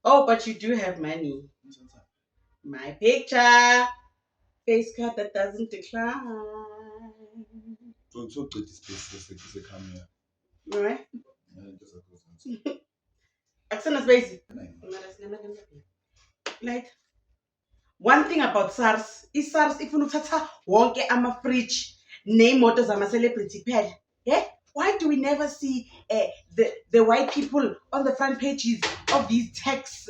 Oh, but you do have money. My picture. Face card that doesn't decline. So good space is a camera. Right? Aksana space. Like one thing about SARS, SARS ifuna ukuthatha wonke ama-fridge neemoto zama-celebrity kuphela. Yeah? Why do we never see the white people on the front pages of these tax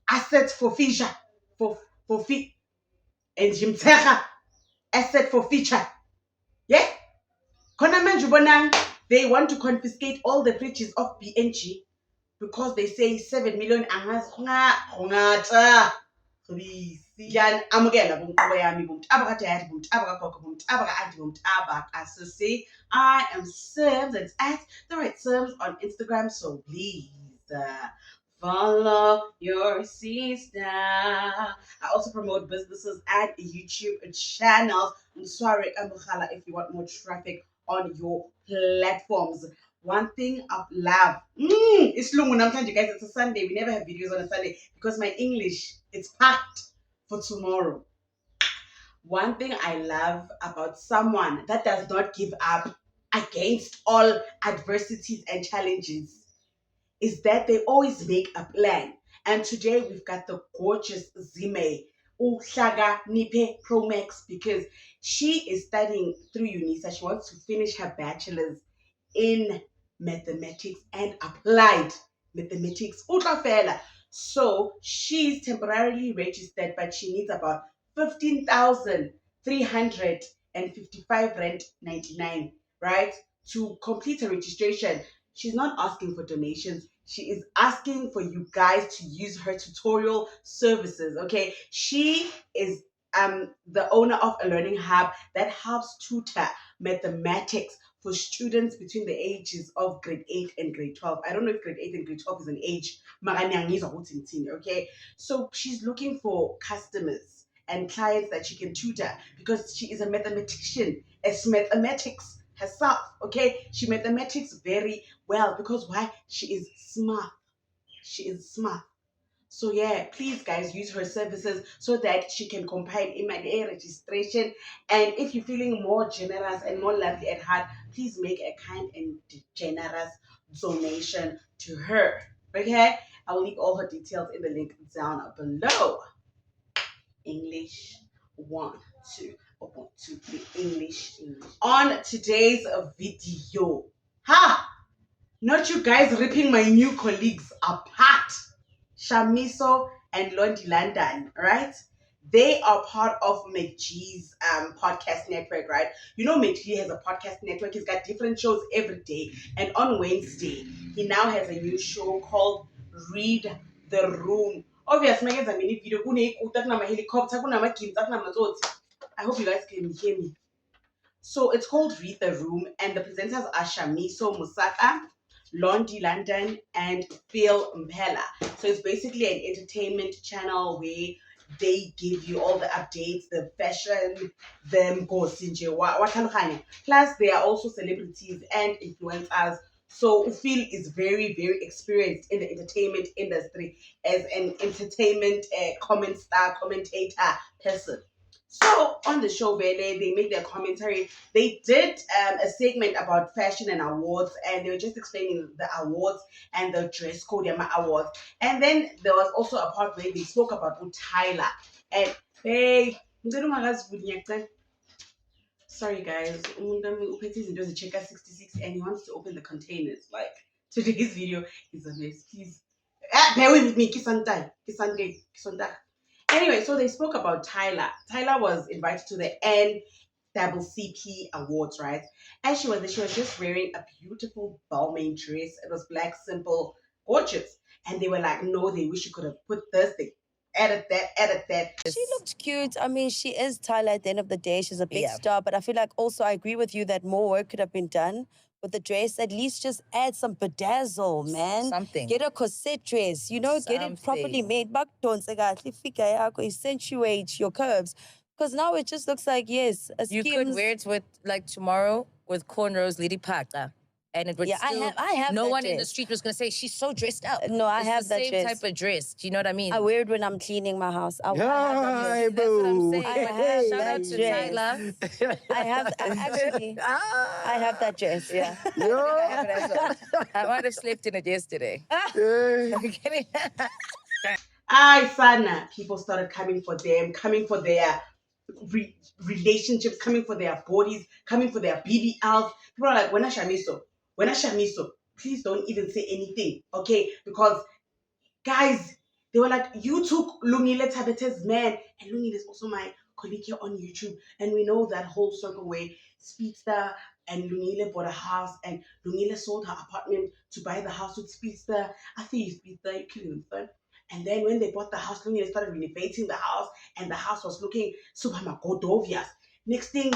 assets for feature? For fee and Jimtecha asset for feature. Yeah? Khona manje ubonani, they want to confiscate all the fridges of BNG because they say 7 million angazi ngata. Amukela bomqobo yami bomntaba kadadi bomntaba kagogo bomntaba ka-aunty bomntaba kasisi. I am Sims and at the right Sims on Instagram, so please follow your sister. I also promote businesses and YouTube channels. I'm sorry, Amukhala, if you want more traffic on your platforms. One thing of love. It's long namhlanje, guys. It's a Sunday. We never have videos on a Sunday because my English it's packed for tomorrow. One thing I love about someone that does not give up against all adversities and challenges is that they always make a plan. And today we've got the gorgeous Zime Uhlaga Nipe Pro Max because she is studying through UNISA. She wants to finish her bachelor's in mathematics and applied mathematics. Utlafela. So she's temporarily registered, but she needs about 15,355 rand 99, right? To complete her registration. She's not asking for donations. She is asking for you guys to use her tutorial services. Okay, she is the owner of a learning hub that helps tutor mathematics for students between the ages of grade 8 and grade 12. I don't know if grade 8 and grade 12 is an age. Okay, so she's looking for customers and clients that she can tutor because she is a mathematician, as mathematics herself. Okay, she mathematics very well because why? She is smart. She is smart. So yeah, please guys use her services so that she can compile MIA registration. And if you're feeling more generous and more lovely at heart, please make a kind and generous donation to her. Okay, I will leave all her details in the link down below. English 1, 2, or 1, 2, 3, English. On today's video, not you guys ripping my new colleagues apart. Shamiso and Londi London, right? They are part of McGee's podcast network, right? You know, McGee has a podcast network. He's got different shows every day. And on Wednesday, he now has a new show called Read the Room. Obviously, I video. Helicopter. I hope you guys can hear me. So it's called Read the Room, and the presenters are Shamiso Musaka, Londi London, and Phil Mpela. So it's basically an entertainment channel where they give you all the updates, the fashion, them go plus they are also celebrities and influencers. So Phil is very, very experienced in the entertainment industry as an entertainment commentator person. So on the show, Vele, they make their commentary. They did a segment about fashion and awards, and they were just explaining the awards and the dress code, Yama Awards. And then there was also a part where they spoke about Tyler. And hey, sorry guys, checker 66 and he wants to open the containers. Like today's video is a mess. Please bear with me, Kisantay. Anyway, so they spoke about Tyler. Tyler was invited to the NCCP Awards, right? And she was just wearing a beautiful Balmain dress. It was black, simple, gorgeous. And they were like, no, they wish you could have put this thing. Edit that. She looked cute. I mean, she is Tyler at the end of the day. She's a big star, but I feel like also I agree with you that more work could have been done with the dress. At least just add some bedazzle, man. Something. Get a corset dress, you know, get it properly made. Accentuate your curves. Because now it just looks like, yes, a You could wear it with, like, tomorrow with cornrows, Lady Paka. and it would Yeah, still, I have no that one in the dress. street was going to say, she's so dressed up. No, I It's have the that same dress. type of dress. Do you know what I mean? I wear it when I'm cleaning my house. I have that Hi, dress. That's what I'm boo. saying. I But have shout that out to dress. Tyler. I have actually. I have that dress. Yeah. I think I have it as well. I might have slept in it yesterday. I'm kidding. Sana, people started coming for them, coming for their relationships, coming for their bodies, coming for their BBLs. People are like, when I shamiso, please don't even say anything, okay? Because guys, they were like, you took Lungile Tabete's man, and Lungile is also my colleague here on YouTube, and we know that whole circle where Speedster and Lungile bought a house, and Lungile sold her apartment to buy the house with Speedster. I think Speedster, you're killing them. And then when they bought the house, Lungile started renovating the house, and the house was looking super magodovias. Next thing,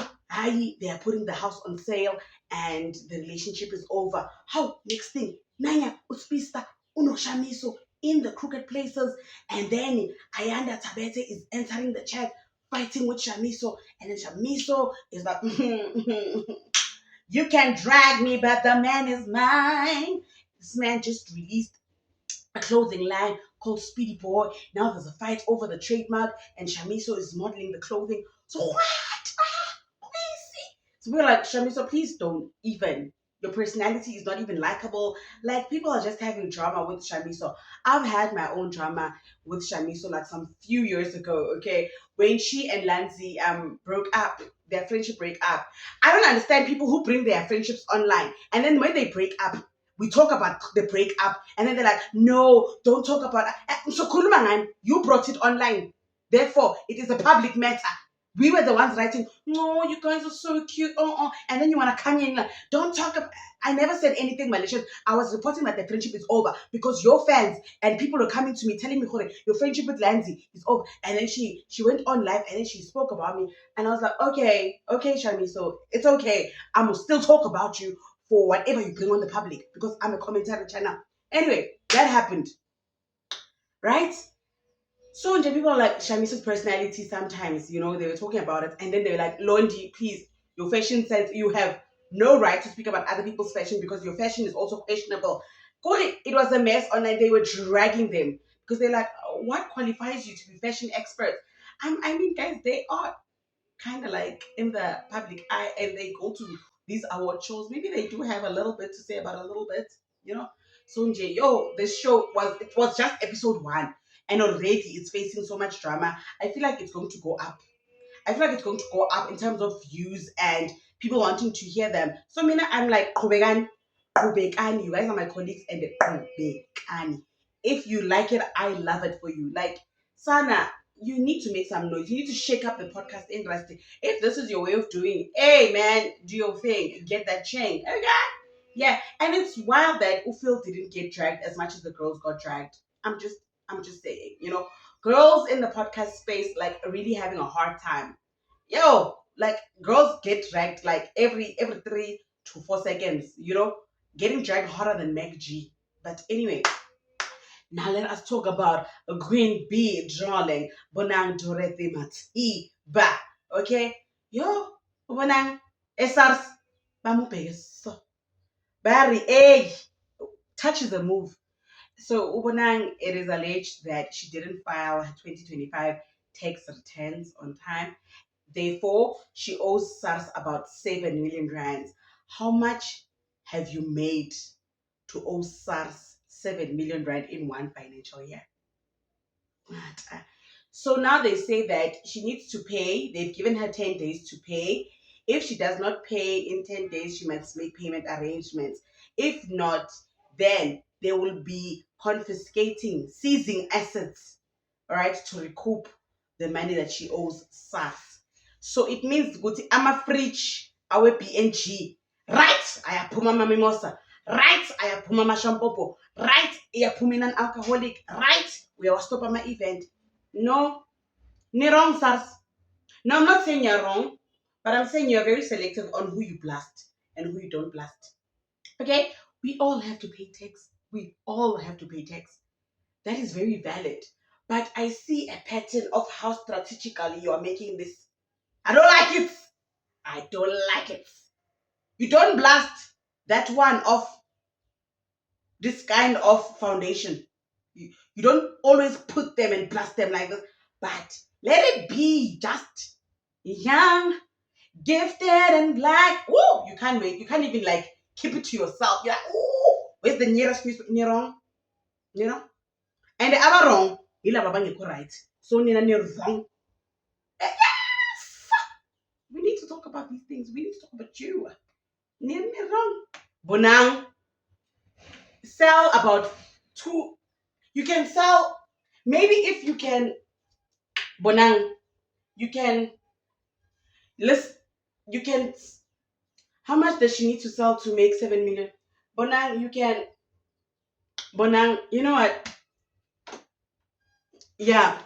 they are putting the house on sale, and the relationship is over. How? Next thing, Nanya, Speedster, Uno Shamiso, in the crooked places, and then Ayanda Tabete is entering the chat fighting with Shamiso, and then Shamiso is like, you can drag me, but the man is mine. This man just released a clothing line called Speedy Boy. Now there's a fight over the trademark, and Shamiso is modeling the clothing. So what? Crazy. So we're like, Shamiso, please don't even. Your personality is not even likable. Like, people are just having drama with Shamiso. I've had my own drama with Shamiso like some few years ago, okay? When she and Lanzi broke up, their friendship break up. I don't understand people who bring their friendships online. And then when they break up, we talk about the breakup, and then they're like, no, don't talk about it. So Kulumangan, you brought it online. Therefore, it is a public matter. We were the ones writing, no, you guys are so cute. And then you want to come in like, don't talk about. I never said anything malicious. I was reporting that the friendship is over because your fans and people are coming to me telling me, your friendship with Lanzi is over. And then she went on live and then she spoke about me. And I was like, okay, Shami, so it's okay. I will still talk about you for whatever you bring on the public because I'm a commentary channel. Anyway, that happened. Right? So people are like, Shamisa's personality sometimes, they were talking about it, and then they were like, Londi, please, your fashion sense, you have no right to speak about other people's fashion because your fashion is also questionable. It was a mess online. They were dragging them because they're like, what qualifies you to be fashion experts? I mean, guys, they are kind of like in the public eye and they go to these award shows. Maybe they do have a little bit to say about a little bit, you know. So this show was just episode 1 and already it's facing so much drama. I feel like it's going to go up. I feel like it's going to go up in terms of views and people wanting to hear them. So Mina, I'm like, Qhubekani, you guys are my colleagues, and Qhubekani. If you like it, I love it for you. Like, Sana, you need to make some noise. You need to shake up the podcast industry. If this is your way of doing, hey man, do your thing. Get that chain. Okay? Yeah. And it's wild that Ufil didn't get dragged as much as the girls got dragged. I'm just saying, girls in the podcast space like are really having a hard time. Yo, like girls get dragged like every 3 to 4 seconds, getting dragged harder than Meg G. But anyway, now let us talk about a Green Bee drawing Bonang Dorothy Matiba. Okay? Yo, Bonang Esars Bamubeke so. Barry, hey, touch is a move. So Ubonang, it is alleged that she didn't file her 2025 tax returns on time. Therefore, she owes SARS about 7 million rands. How much have you made to owe SARS 7 million rand in one financial year? So now they say that she needs to pay. They've given her 10 days to pay. If she does not pay in 10 days, she must make payment arrangements. If not, then they will be confiscating, seizing assets, all right, to recoup the money that she owes SARS. So it means Guti, I'm a fridge, our PNG. Right? I have Puma Mimosa. Right? I have Puma Mashampopo. Right? I have Puma an alcoholic. Right? We are stop my event. No, you're wrong, SARS. No, I'm not saying you're wrong, but I'm saying you're very selective on who you blast and who you don't blast. Okay? We all have to pay tax. We all have to pay tax. That is very valid. But I see a pattern of how strategically you are making this. I don't like it. I don't like it. You don't blast that one of this kind of foundation. You don't always put them and blast them like this, but let it be just young, gifted, and black. Woo! You can't wait. You can't even like keep it to yourself. You're like, ooh, where's the nearest piece? Wrong, you know? And the other wrong, right. So nina wrong. Yes! We need to talk about these things. We need to talk about you. Nina wrong. Bonang, sell about 2. You can sell, maybe if you can, Bonang, you can list, you can, how much does she need to sell to make 7 million? Bonang, you can, Bonang, you know what? Yeah,